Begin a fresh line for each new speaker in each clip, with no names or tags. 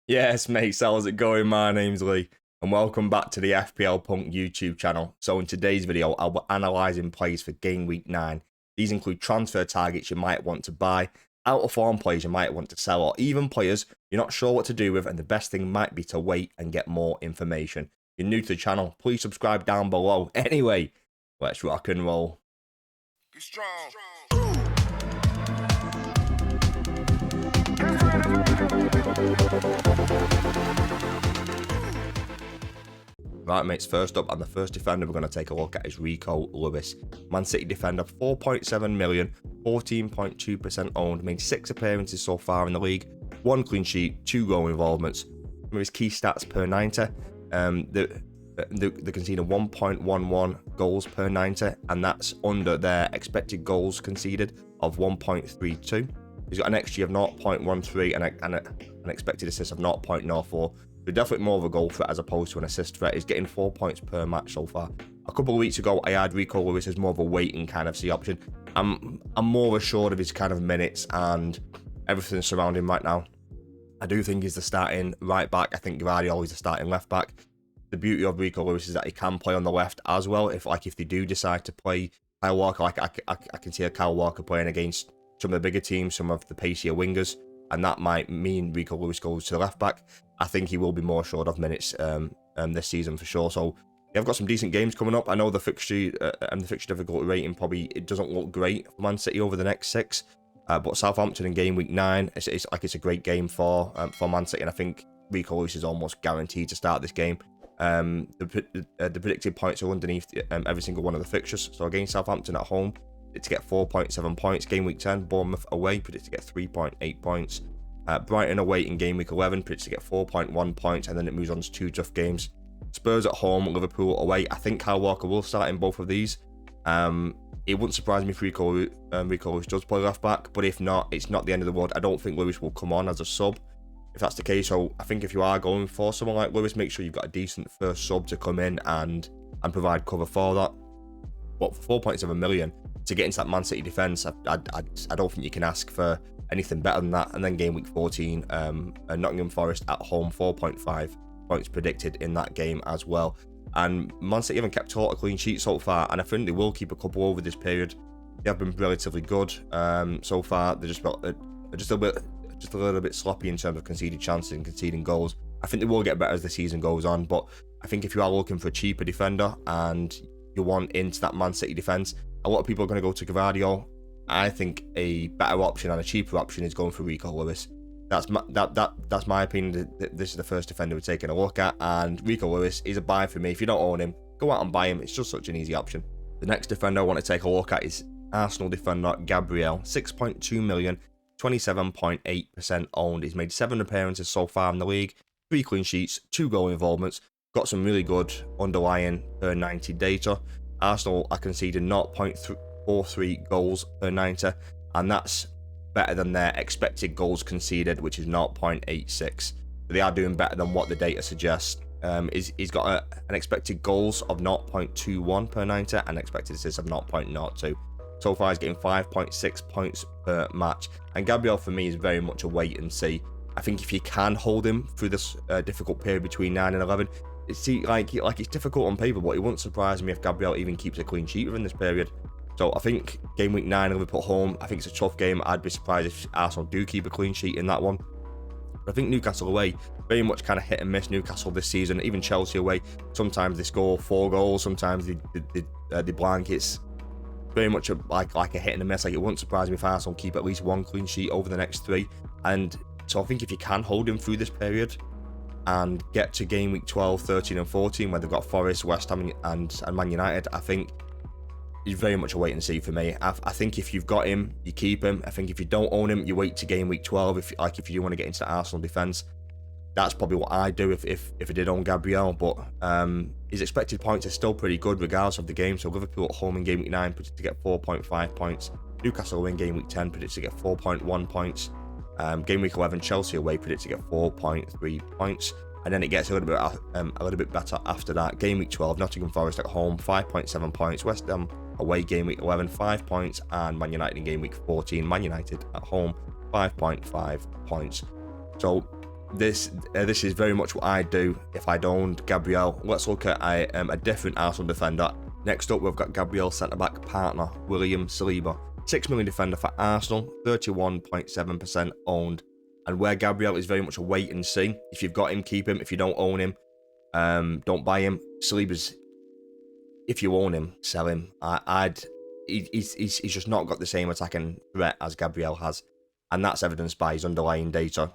Yes, mate, how's it going? My name's Lee, and welcome back to the FPL Punk YouTube channel. So in today's video, I'll be analysing plays for Game Week 9. These include transfer targets you might want to buy, out-of-form players you might want to sell, or even players you're not sure what to do with, and the best thing might be to wait and get more information. If you're new to the channel, please subscribe down below. Anyway, let's rock and roll.
Be strong.
Right, mates, first up, and the first defender we're going to take a look at is Rico Lewis. Man City defender, 4.7 million, 14.2% owned, made 6 appearances so far in the league, 1 clean sheet, 2 goal involvements. Some of his key stats per 90, they're conceding 1.11 goals per 90, and that's under their expected goals conceded of 1.32. He's got an XG of 0.13 and an expected assist of 0.04. So definitely more of a goal threat as opposed to an assist threat. He's getting 4 points per match so far. A couple of weeks ago, I had Rico Lewis as more of a waiting kind of C option. I'm more assured of his kind of minutes and everything surrounding him right now. I do think he's the starting right back. I think Gabriel is the starting left back. The beauty of Rico Lewis is that he can play on the left as well. If they do decide to play Kyle Walker, I can see a Kyle Walker playing against some of the bigger teams, some of the pacier wingers, and that might mean Rico Lewis goes to the left back. I think he will be more assured of minutes this season for sure. So yeah, I've got some decent games coming up. I know the fixture and the fixture difficulty rating it doesn't look great for Man City over the next 6, but Southampton in Game Week 9, it's a great game for Man City, and I think Rico Lewis is almost guaranteed to start this game. The predicted points are underneath every single one of the fixtures. So against Southampton at home, to get 4.7 points. Game Week 10, Bournemouth away, predicted to get 3.8 points. Brighton away in Game Week 11, predicted to get 4.1 points, and then it moves on to 2 tough games. Spurs at home, Liverpool away. I think Kyle Walker will start in both of these. It wouldn't surprise me if Rico Lewis does play left back, but if not, it's not the end of the world. I don't think Lewis will come on as a sub if that's the case. So I think if you are going for someone like Lewis, make sure you've got a decent first sub to come in and provide cover for that. But for 4.7 million to get into that Man City defence, I don't think you can ask for anything better than that. And then Game Week 14, Nottingham Forest at home, 4.5 points predicted in that game as well. And Man City haven't kept a clean sheet so far, and I think they will keep a couple over this period. They have been relatively good so far. They're just a little bit sloppy in terms of conceded chances and conceding goals. I think they will get better as the season goes on, but I think if you are looking for a cheaper defender and you want into that Man City defence, a lot of people are going to go to Gabriel. I think a better option and a cheaper option is going for Rico Lewis. That's my opinion. This is the first defender we're taking a look at, and Rico Lewis is a buy for me. If you don't own him, go out and buy him. It's just such an easy option. The next defender I want to take a look at is Arsenal defender Gabriel, 6.2 million, 27.8% owned. He's made 7 appearances so far in the league, 3 clean sheets, 2 goal involvements. Got some really good underlying per 90 data. Arsenal are conceding 0.43 goals per 90, and that's better than their expected goals conceded, which is 0.86. They are doing better than what the data suggests. He's got an expected goals of 0.21 per 90 and expected assists of 0.02. So far, he's getting 5.6 points per match. And Gabriel, for me, is very much a wait and see. I think if you can hold him through this difficult period between 9 and 11, it's difficult on paper, but it wouldn't surprise me if Gabriel even keeps a clean sheet within this period. So I think Game Week 9, Liverpool at home, I think it's a tough game. I'd be surprised if Arsenal do keep a clean sheet in that one. But I think Newcastle away, very much kind of hit and miss Newcastle this season. Even Chelsea away, sometimes they score 4 goals, sometimes they blank. It's very much like a hit and a miss. Like, it wouldn't surprise me if Arsenal keep at least 1 clean sheet over the next 3. And so I think if you can hold him through this period and get to Game Week 12, 13 and 14, where they've got Forest, West Ham and Man United, I think it's very much a wait and see for me. I think if you've got him, you keep him. I think if you don't own him, you wait to Game Week 12 if you do want to get into the Arsenal defence. That's probably what I'd do if I did own Gabriel, but his expected points are still pretty good regardless of the game. So Liverpool at home in Game Week 9 predicted to get 4.5 points. Newcastle away in Game Week 10 predicted to get 4.1 points. Game Week 11, Chelsea away predicted to get 4.3 points. And then it gets a little bit better after that. Game Week 12, Nottingham Forest at home, 5.7 points. West Ham away Game Week 11, 5 points. And Man United in Game Week 14, Man United at home, 5.5 points. So this is very much what I'd do if I'd owned Gabriel. Let's look at a different Arsenal defender. Next up, we've got Gabriel centre-back partner, William Saliba. 6 million defender for Arsenal, 31.7% owned. And where Gabriel is very much a wait and see. If you've got him, keep him. If you don't own him, don't buy him. Saliba's, if you own him, sell him. He's just not got the same attacking threat as Gabriel has. And that's evidenced by his underlying data.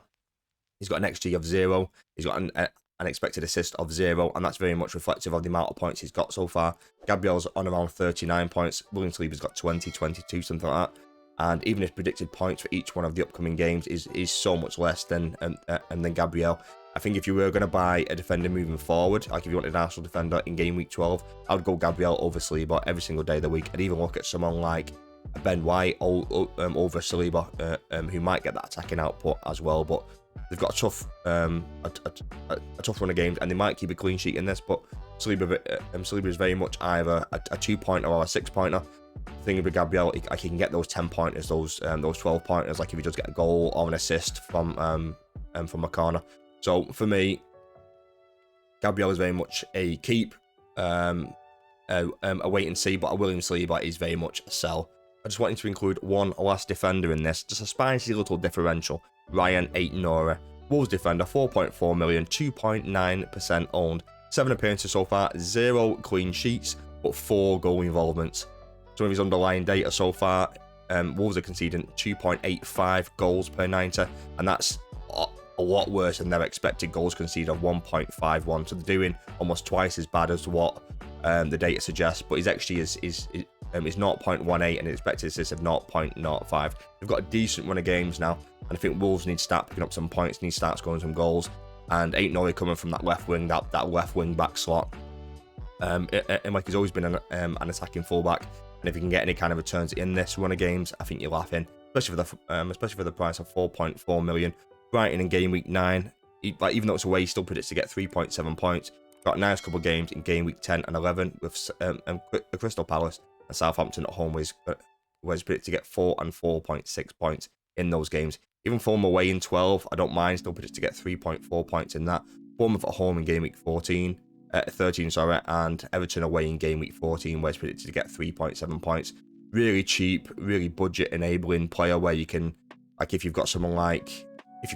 He's got an XG of 0. He's got an expected assist of 0. And that's very much reflective of the amount of points he's got so far. Gabriel's on around 39 points. William Saliba's got 20, 22, something like that. And even his predicted points for each one of the upcoming games is so much less than Gabriel. I think if you were going to buy a defender moving forward, like if you wanted an Arsenal defender in game week 12, I would go Gabriel over Saliba every single day of the week. I'd even look at someone like Ben White over Saliba, who might get that attacking output as well. But they've got a tough run of games, and they might keep a clean sheet in this. But Saliba is very much either a 2-pointer or a 6-pointer. The thing with Gabriel, he can get those 10 pointers, those 12 pointers, like if he does get a goal or an assist from a corner. So for me, Gabriel is very much a keep, a wait and see, but a William Saliba is very much a sell. I just wanted to include one last defender in this, just a spicy little differential. Ryan Ait-Nouri, Wolves defender, 4.4 million, 2.9% owned, 7 appearances so far, 0 clean sheets, but 4 goal involvements. Some of his underlying data so far, Wolves are conceding 2.85 goals per 90, and that's a lot worse than their expected goals conceded of 1.51. So they're doing almost twice as bad as what the data suggests. But his XG is 0.18 and expected assists of 0.05. They've got a decent run of games now, and I think Wolves need to start picking up some points, need to start scoring some goals. And Ait-Nouri coming from that left wing, that left wing back slot, and like he's always been an attacking fullback. And if you can get any kind of returns in this run of games, I think you're laughing, especially for the price of 4.4 million. Brighton in game week 9, even though it's away, he still predicts to get 3.7 points. Got a nice couple of games in game week 10 and 11 with Crystal Palace and Southampton at home, where he's predicted to get 4 and 4.6 points in those games. Even Fulham away in 12, I don't mind, still predicts to get 3.4 points in that. Bournemouth at home in game week 13, and Everton away in game week 14, where he's predicted to get 3.7 points. Really cheap, really budget enabling player where you can, like if you've got someone like a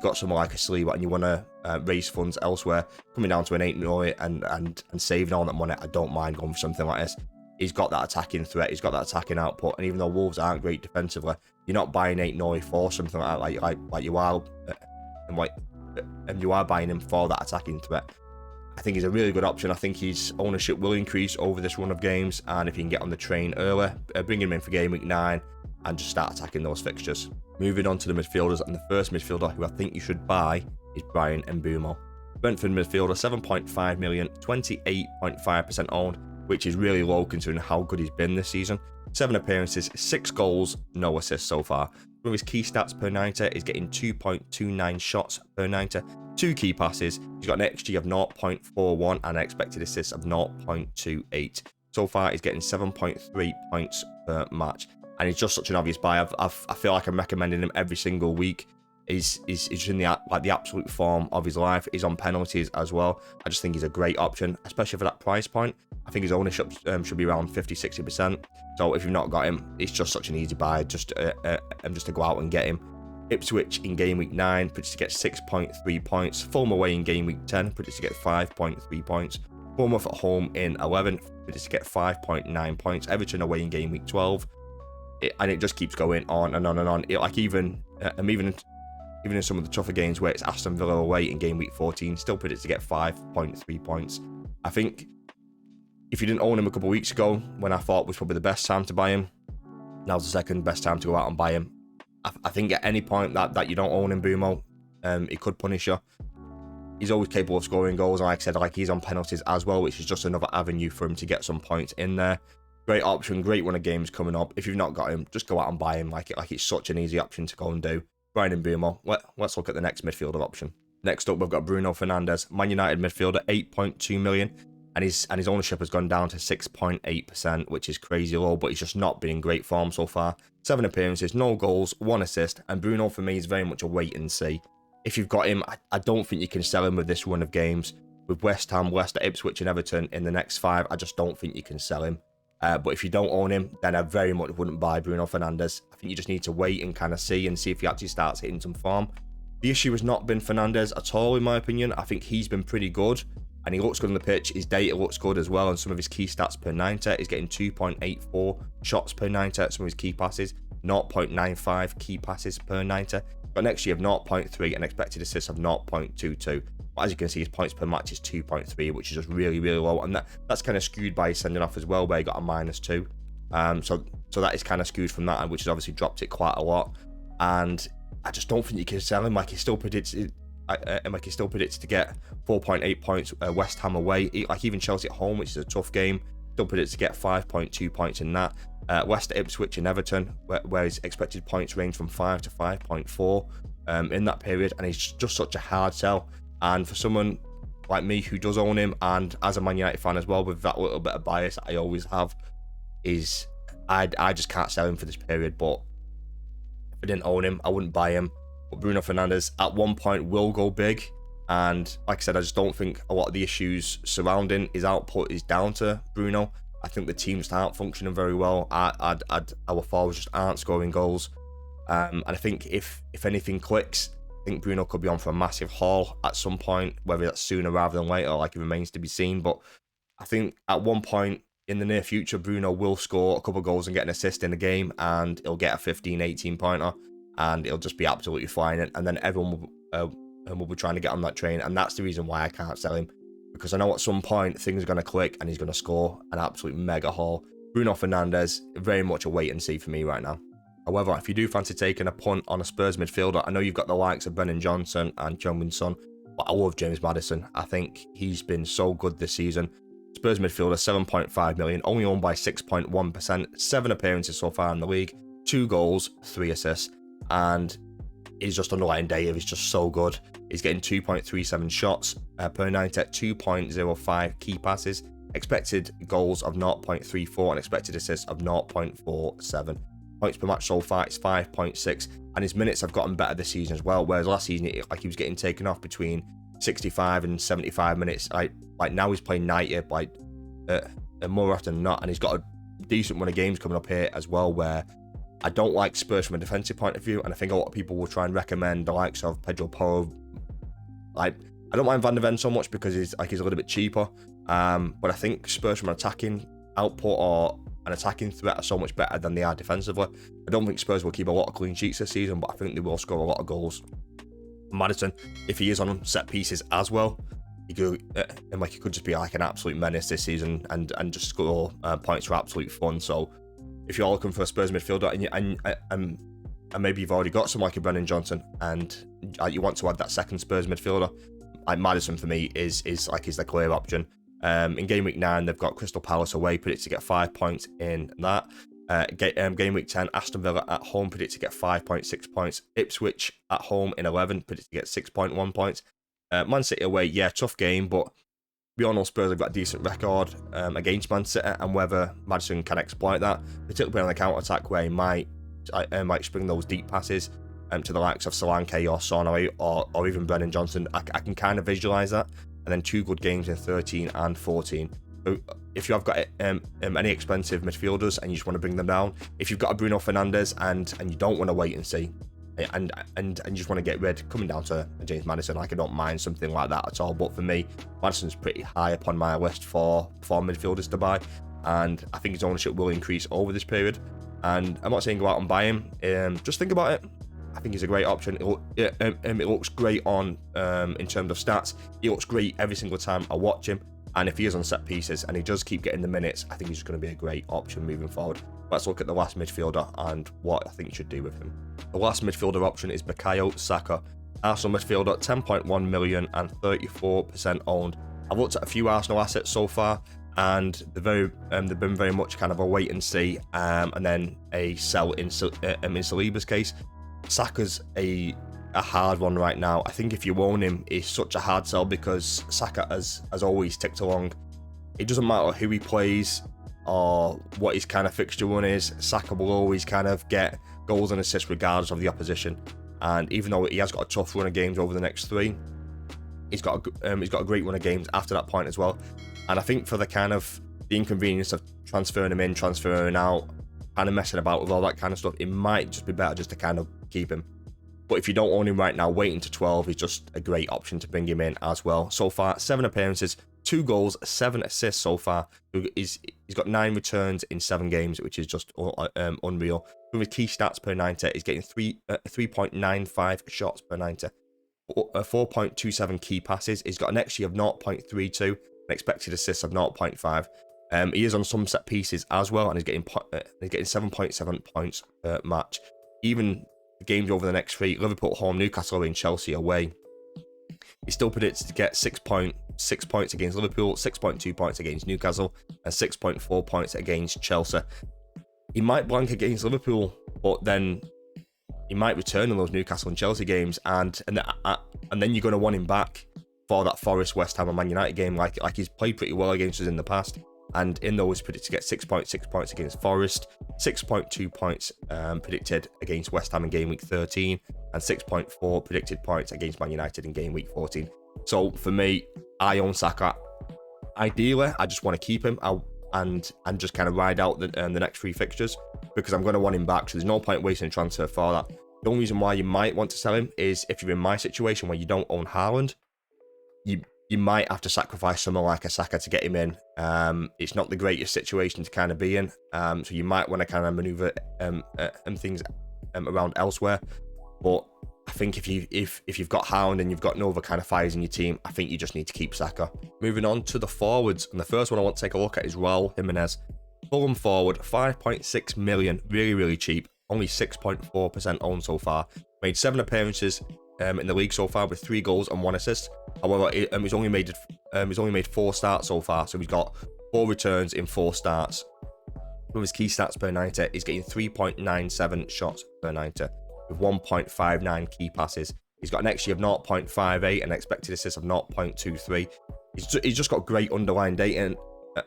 Saliba and you want to raise funds elsewhere, coming down to an Ait-Nouri and saving all that money, I don't mind going for something like this. He's got that attacking threat, he's got that attacking output, and even though Wolves aren't great defensively, you're not buying Ait-Nouri for something like that, like you are, and you are buying him for that attacking threat. I think he's a really good option. I think his ownership will increase over this run of games, and if you can get on the train early, bring him in for game week 9 and just start attacking those fixtures. Moving on to the midfielders, and the first midfielder who I think you should buy is Brian Mbeumo. Brentford midfielder, 7.5 million, 28.5% owned, which is really low considering how good he's been this season. 7 appearances, 6 goals, no assists so far. One of his key stats per 90 is getting 2.29 shots per 90, 2 key passes. He's got an XG of 0.41 and an expected assist of 0.28. So far, he's getting 7.3 points per match. And he's just such an obvious buy. I feel like I'm recommending him every single week. He's just in the absolute form of his life. He's on penalties as well. I just think he's a great option, especially for that price point. I think his ownership should be around 50-60%. So if you've not got him, it's just such an easy buy just to go out and get him. Ipswich in game week 9 predicts to get 6.3 points. Fulham away in game week 10 predicts to get 5.3 points. Bournemouth at home in 11 predicts to get 5.9 points. Everton away in game week 12. And it just keeps going on and on and on. Even in some of the tougher games where it's Aston Villa away in game week 14, still predicts to get 5.3 points. I think if you didn't own him a couple of weeks ago, when I thought was probably the best time to buy him, now's the second best time to go out and buy him. I think at any point that you don't own Mbeumo, he could punish you. He's always capable of scoring goals, and like I said, he's on penalties as well, which is just another avenue for him to get some points in there. Great option, great run of games coming up. If you've not got him, just go out and buy him. Like it's such an easy option to go and do. Brian Mbeumo. Let's look at the next midfielder option. Next up, we've got Bruno Fernandes, Man United midfielder, 8.2 million, and his ownership has gone down to 6.8%, which is crazy low. But he's just not been in great form so far. 7 appearances, no goals, 1 assist, and Bruno for me is very much a wait and see. if you've got him, I don't think you can sell him with this run of games. With West Ham, Leicester, Ipswich and Everton in the next 5, I just don't think you can sell him. But if you don't own him, then I very much wouldn't buy Bruno Fernandes. I think you just need to wait and kind of see if he actually starts hitting some form. The issue has not been Fernandes at all, in my opinion. I think he's been pretty good, and he looks good on the pitch. His data looks good as well, and some of his key stats per 90. He's getting 2.84 shots per 90 at some of his key passes, 0.95 key passes per 90. But next year of 0.3 and expected assists of 0.22. But as you can see, his points per match is 2.3, which is just really, really low. And that's kind of skewed by his sending off as well, where he got a -2. So that is kind of skewed from that, which has obviously dropped it quite a lot. And I just don't think you can sell him. Like he still predicted to get 4.8 points West Ham away. Like even Chelsea at home, which is a tough game, still predicted to get 5.2 points in that. Leicester, Ipswich and Everton, where his expected points range from 5 to 5.4 in that period. And he's just such a hard sell. And for someone like me who does own him, and as a Man United fan as well, with that little bit of bias I always have, is I just can't sell him for this period. But if I didn't own him, I wouldn't buy him. But Bruno Fernandes at one point will go big. And like I said, I just don't think a lot of the issues surrounding his output is down to Bruno. I think the team just aren't functioning very well. Our forwards just aren't scoring goals. And I think if anything clicks, I think Bruno could be on for a massive haul at some point, whether that's sooner rather than later, like it remains to be seen. But I think at one point in the near future, Bruno will score a couple of goals and get an assist in the game, and he'll get a 15, 18 pointer, and it'll just be absolutely flying. And then everyone will be trying to get on that train. And that's the reason why I can't sell him, because I know at some point things are going to click and he's going to score an absolute mega haul. Bruno Fernandes, very much a wait and see for me right now. However, if you do fancy taking a punt on a Spurs midfielder, I know you've got the likes of Brennan Johnson and Heung-min Son, but I love James Maddison. I think he's been so good this season. Spurs midfielder, 7.5 million, only owned by 6.1%, 7 appearances so far in the league, 2 goals, 3 assists, and his just underlying data is just so good. He's getting 2.37 shots per 90, 2.05 key passes, expected goals of 0.34 and expected assists of 0.47. Points per match so far it's 5.6, and his minutes have gotten better this season as well, whereas last season he was getting taken off between 65 and 75 minutes. Like now he's playing 90 more often than not, and he's got a decent run of games coming up here as well, where I don't like Spurs from a defensive point of view, and I think a lot of people will try and recommend the likes of Pedro Porro. Like, I don't mind Van der Ven so much because he's a little bit cheaper, but I think Spurs from an attacking output or an attacking threat are so much better than they are defensively. I don't think Spurs will keep a lot of clean sheets this season, but I think they will score a lot of goals. Maddison, if he is on set pieces as well, he could just be like an absolute menace this season and just score points for absolute fun. So if you're looking for a Spurs midfielder and maybe you've already got someone like a Brennan Johnson and you want to add that second Spurs midfielder, like Maddison for me is the clear option. In game week 9, they've got Crystal Palace away, predicted to get 5 points in that. Game week 10, Aston Villa at home, predicted to get 5.6 points. Ipswich at home in 11, predicted to get 6.1 points. Man City away, yeah, tough game, but we all know Spurs have got a decent record against Man City, and whether Maddison can exploit that, particularly on the counter-attack where he might spring those deep passes to the likes of Solanke or Son or even Brennan Johnson. I can kind of visualise that. And then 2 good games in 13 and 14. So if you have got any expensive midfielders and you just want to bring them down, if you've got a Bruno Fernandes and you don't want to wait and see, and you just want to get rid, coming down to James Maddison, I don't mind something like that at all. But for me, Maddison's pretty high up on my list for midfielders to buy, and I think his ownership will increase over this period. And I'm not saying go out and buy him. Just think about it. I think he's a great option. It looks great on in terms of stats. He looks great every single time I watch him. And if he is on set pieces and he does keep getting the minutes, I think he's going to be a great option moving forward. Let's look at the last midfielder and what I think you should do with him. The last midfielder option is Bukayo Saka. Arsenal midfielder, 10.1 million and 34% owned. I've looked at a few Arsenal assets so far, and they've been very much kind of a wait and see, and then a sell in Saliba's case. Saka's a hard one right now. I think if you own him, it's such a hard sell because Saka has always ticked along. It doesn't matter who he plays or what his kind of fixture run is, Saka will always kind of get goals and assists regardless of the opposition. And even though he has got a tough run of games over the next 3, he's got a great run of games after that point as well. And I think for the inconvenience of transferring him in, transferring out, kind of messing about with all that kind of stuff, it might just be better just to kind of keep him. But if you don't own him right now, waiting to 12 is just a great option to bring him in as well. So far, 7 appearances, 2 goals, 7 assists so far. He's got 9 returns in 7 games, which is just unreal. With his key stats per 90, he's getting 3.95 shots per 90. 4.27 key passes. He's got an XG of 0.32, an expected assists of 0.5. He is on some set pieces as well, and he's getting 7.7 points per match. Even the games over the next 3, Liverpool at home, Newcastle away, and Chelsea away, he still predicts to get 6.6 points against Liverpool, 6.2 points against Newcastle, and 6.4 points against Chelsea. He might blank against Liverpool, but then he might return in those Newcastle and Chelsea games, and then you're going to want him back for that Forest, West Ham, and Man United game, like he's played pretty well against us in the past. And in those, predicted to get 6.6 points against Forest, 6.2 points predicted against West Ham in game week 13, and 6.4 predicted points against Man United in game week 14. So for me, I own Saka. Ideally, I just want to keep him and just kind of ride out the next 3 fixtures, because I'm going to want him back. So there's no point wasting a transfer for that. The only reason why you might want to sell him is if you're in my situation where you don't own Haaland, you might have to sacrifice someone like a Saka to get him in. It's not the greatest situation to kind of be in, so you might want to kind of maneuver things around elsewhere. But I think if you've got Haaland and you've got no other kind of fires in your team, I think you just need to keep Saka. Moving on to the forwards, and the first one I want to take a look at is Raul Jimenez. Fulham forward, 5.6 million, really cheap. Only 6.4% owned so far. Made 7 appearances in the league so far with 3 goals and 1 assist. However, he's only made 4 starts so far, so he's got 4 returns in 4 starts. With his key stats per 90, he's getting 3.97 shots per 90 with 1.59 key passes. He's got an XG of 0.58 and expected assists of 0.23. He's just got great underlying data,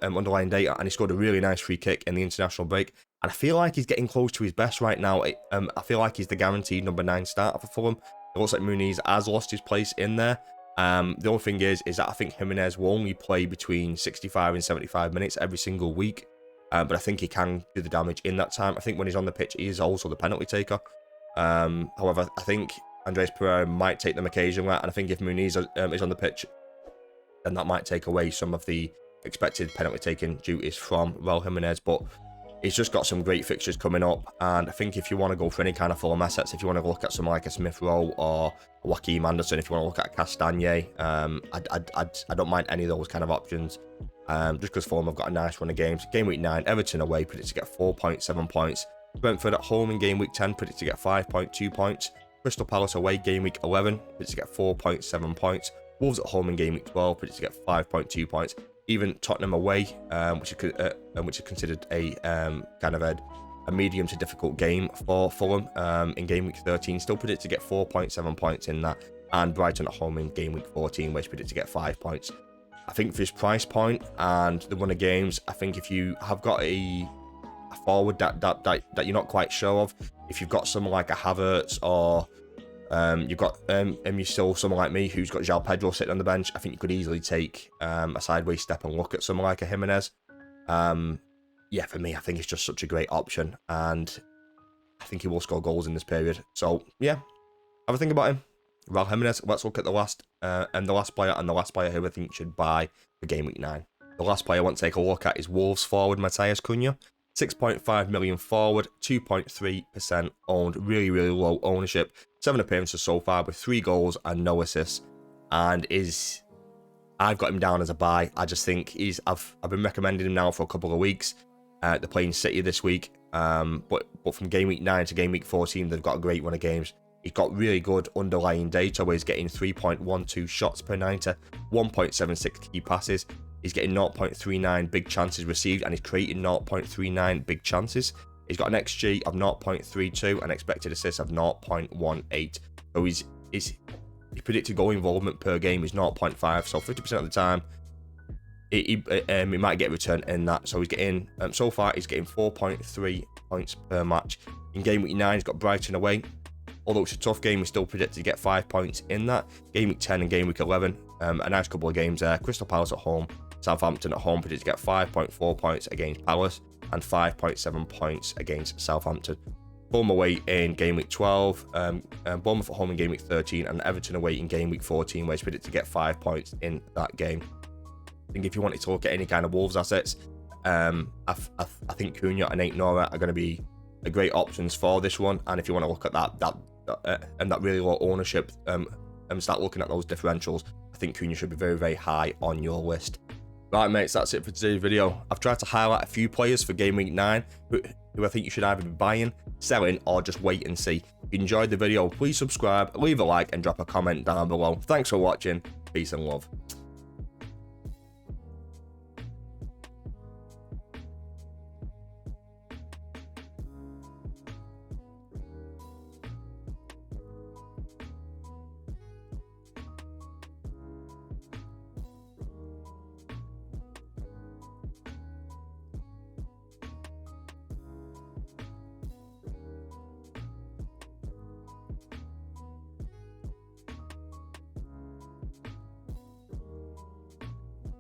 and he scored a really nice free kick in the international break. And I feel like he's getting close to his best right now. I feel like he's the guaranteed number 9 starter for Fulham. It looks like Muniz has lost his place in there. The only thing is that I think Jimenez will only play between 65 and 75 minutes every single week. But I think he can do the damage in that time. I think when he's on the pitch, he is also the penalty taker. However, I think Andreas Pereira might take them occasionally. And I think if Muniz is on the pitch, then that might take away some of the expected penalty taking duties from Raul Jimenez. But he's just got some great fixtures coming up, and I think if you want to go for any kind of Fulham assets, if you want to look at something like a Smith Rowe or Joaquin Maddison, if you want to look at Castagne, I don't mind any of those kind of options. Just because Fulham have got a nice run of games. Game week 9, Everton away, predicted to get 4.7 points. Brentford at home in game week 10, predicted to get 5.2 points. Crystal Palace away, game week 11, predicted to get 4.7 points. Wolves at home in game week 12, predicted to get 5.2 points. Even Tottenham away, which is considered a kind of a medium to difficult game for Fulham in game week 13, still predicted to get 4.7 points in that. And Brighton at home in game week 14, which predicted to get 5 points. I think for his price point and the run of games, I think if you have got a forward that you're not quite sure of, if you've got someone like a Havertz or you've got you're still someone like me who's got João Pedro sitting on the bench, I think you could easily take a sideways step and look at someone like a Jimenez. Yeah, for me, I think it's just such a great option, and I think he will score goals in this period. So yeah, have a think about him. Raul Jimenez. Let's look at the last player who I think should buy for game week 9. The last player I want to take a look at is Wolves forward Matthias Cunha. 6.5 million forward, 2.3% owned, really low ownership. 7 appearances so far with 3 goals and no assists, and I've got him down as a buy. I just think I've been recommending him now for a couple of weeks. They're playing City this week, but from game week 9 to game week 14, they've got a great run of games. He's got really good underlying data where he's getting 3.12 shots per 90, 1.76 key passes. He's getting 0.39 big chances received, and he's creating 0.39 big chances. He's got an XG of 0.32 and expected assists of 0.18. So his predicted goal involvement per game is 0.5. So 50% of the time, he might get a return in that. So he's getting so far he's getting 4.3 points per match. In game week 9, he's got Brighton away. Although it's a tough game, we still predicted to get 5 points in that. Game week 10 and game week 11, a nice couple of games there. Crystal Palace at home, Southampton at home, predicted to get 5.4 points against Palace and 5.7 points against Southampton. Fulham away in game week 12, Bournemouth at home in game week 13, and Everton away in game week 14, where it's predicted to get 5 points in that game. I think if you wanted to look at any kind of Wolves assets, I think Cunha and Ait-Nouri are going to be great options for this one. And if you want to look at that really low ownership, and start looking at those differentials, I think Cunha should be very, very high on your list. Right, mates, that's it for today's video. I've tried to highlight a few players for Game Week 9 who I think you should either be buying, selling, or just wait and see. If you enjoyed the video, please subscribe, leave a like, and drop a comment down below. Thanks for watching. Peace and love.